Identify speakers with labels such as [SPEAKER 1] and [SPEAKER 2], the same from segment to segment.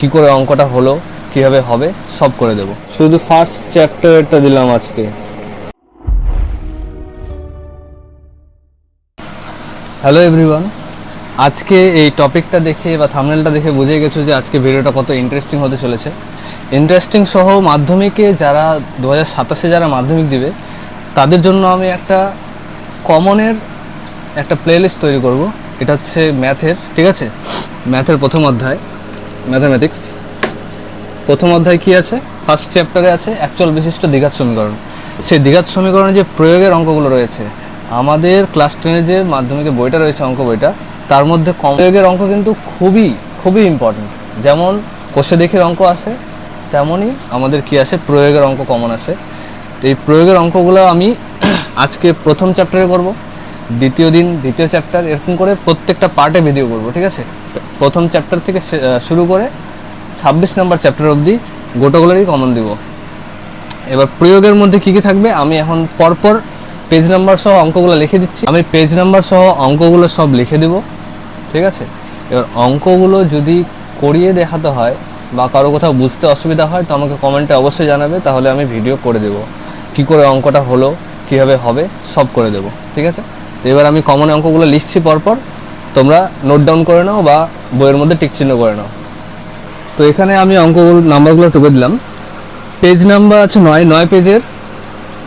[SPEAKER 1] কি করে অঙ্কটা হলো, কিভাবে হবে, সব করে দেব। শুধু ফার্স্ট চ্যাপ্টারটা দিলাম আজকে। হ্যালো এভরিওয়ান, আজকে এই টপিকটা দেখে বা থাম্বনেলটা দেখে বুঝে গেছো যে আজকে ভিডিওটা কত ইন্টারেস্টিং হতে চলেছে। ইন্টারেস্টিং সহ মাধ্যমিকে যারা 2027 যারা মাধ্যমিক দিবে তাদের জন্য আমি একটা কমনের একটা প্লেলিস্ট তৈরি করব। এটা হচ্ছে ম্যাথের, ঠিক আছে? ম্যাথের প্রথম অধ্যায়, ম্যাথামেটিক্স প্রথম অধ্যায় কি আছে? ফার্স্ট চ্যাপ্টারে আছে অ্যাকচুয়াল বিশিষ্ট দ্বিঘাত সমীকরণ। সেই দ্বিঘাত সমীকরণে যে প্রয়োগের অঙ্কগুলো রয়েছে, আমাদের ক্লাস 10-এর যে মাধ্যমিকের বইটা রয়েছে, অঙ্ক বইটা, তার মধ্যে প্রয়োগের অঙ্ক কিন্তু খুবই খুবই ইম্পর্টেন্ট। যেমন কোষে দেখির অঙ্ক আসে, তেমনই আমাদের কি আসে, প্রয়োগের অঙ্ক কমন আসে। তো এই প্রয়োগের অঙ্কগুলো আমি আজকে প্রথম চ্যাপ্টারে করব, দ্বিতীয় দিন দ্বিতীয় চ্যাপ্টার, এরকম করে প্রত্যেকটা পার্টে ভিডিও করব, ঠিক আছে? প্রথম চ্যাপ্টার থেকে শুরু করে 26 নম্বর চ্যাপ্টার অবধি গোটাগুলোরই কমন দিব। এবার প্রয়োগের মধ্যে কী কী থাকবে আমি এখন পরপর পেজ নাম্বার সহ অঙ্কগুলো লিখে দিচ্ছি। আমি পেজ নাম্বার সহ অঙ্কগুলো সব লিখে দেব, ঠিক আছে? এবার অঙ্কগুলো যদি করিয়ে দেখাতে হয় বা কারো কোথাও বুঝতে অসুবিধা হয় তো আমাকে কমেন্টে অবশ্যই জানাবে, তাহলে আমি ভিডিও করে দেব। কী করে অঙ্কটা হলো, কীভাবে হবে, সব করে দেব, ঠিক আছে? তো এবার আমি কমন অঙ্কগুলো লিখছি পরপর, তোমরা নোট ডাউন করে নাও বা বইয়ের মধ্যে টিক চিহ্ন করে নাও। তো এখানে আমি অঙ্কগুলো নাম্বারগুলো টুকে দিলাম। পেজ নাম্বার আছে 9 পেজের,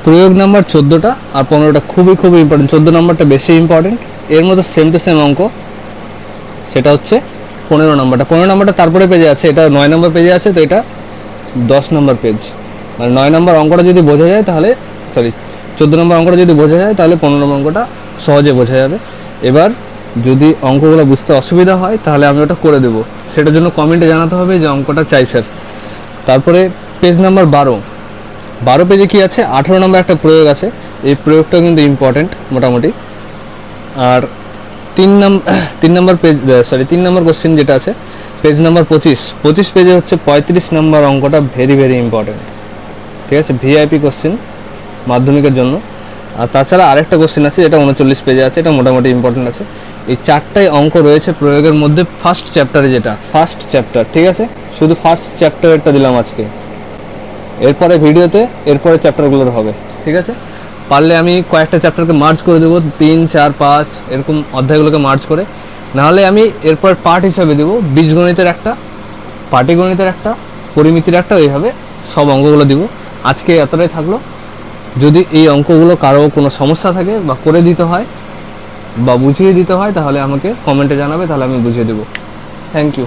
[SPEAKER 1] প্রয়োগ নাম্বার 14টা আর 15টা খুবই খুবই ইম্পর্টেন্ট। 14 নাম্বারটা বেশি ইম্পর্টেন্ট। এর মধ্যে সেম টু সেম অঙ্ক, সেটা হচ্ছে 15 নাম্বারটা। 15 নাম্বারটা তারপরে পেজে আছে, এটা 9 নম্বর পেজে আছে, তো এটা 10 নম্বর পেজ। মানে 9 নম্বর অঙ্কটা যদি বোঝা যায় তাহলে, সরি, 14 নম্বর অঙ্কটা যদি বোঝা যায় তাহলে 15 নম্বর অঙ্কটা সহজে বোঝা যাবে। এবার যদি অঙ্কগুলো বুঝতে অসুবিধা হয় তাহলে আমি ওটা করে দেবো, সেটার জন্য কমেন্টে জানাতে হবে যে অঙ্কটা চাই স্যার। তারপরে পেজ নাম্বার 12 পেজে কি আছে, 18 নম্বর একটা প্রয়োগ আছে। এই প্রয়োগটা কিন্তু ইম্পর্টেন্ট মোটামুটি। আর 3 নম্বর পেজ, সরি 3 নম্বর কোশ্চেন যেটা আছে পেজ নাম্বার 25 পেজে হচ্ছে 35 নম্বর অঙ্কটা ভেরি ভেরি ইম্পর্টেন্ট, ঠিক আছে? ভিআইপি কোশ্চেন মাধ্যমিকের জন্য। আর তাছাড়া আরেকটা কোশ্চেন আছে যেটা 39 পেজে আছে, এটা মোটামুটি ইম্পর্টেন্ট আছে। এই 4টাই অঙ্ক রয়েছে প্রয়োগের মধ্যে ফার্স্ট চ্যাপ্টারে, যেটা ফার্স্ট চ্যাপ্টার, ঠিক আছে? শুধু ফার্স্ট চ্যাপ্টারটা দিলাম আজকে। এরপরে ভিডিওতে এরপরে চ্যাপ্টারগুলোর হবে, ঠিক আছে? পারলে আমি কয়েকটা চ্যাপ্টারকে মার্জ করে দেবো, 3, 4, 5 এরকম অধ্যায়গুলোকে মার্জ করে। নাহলে আমি এরপর পার্ট হিসাবে দেবো বীজগণিতের একটা, পাটিগণিতের একটা, পরিমিতির একটা, এইভাবে সব অঙ্কগুলো দিব। আজকে এতটাই থাকলো। যদি এই অঙ্কগুলো কারো কোনো সমস্যা থাকে বা করে দিতে হয় বা বুঝিয়ে দিতে হয় তাহলে আমাকে কমেন্টে জানাবে, তাহলে আমি বুঝিয়ে দেবো। Thank you.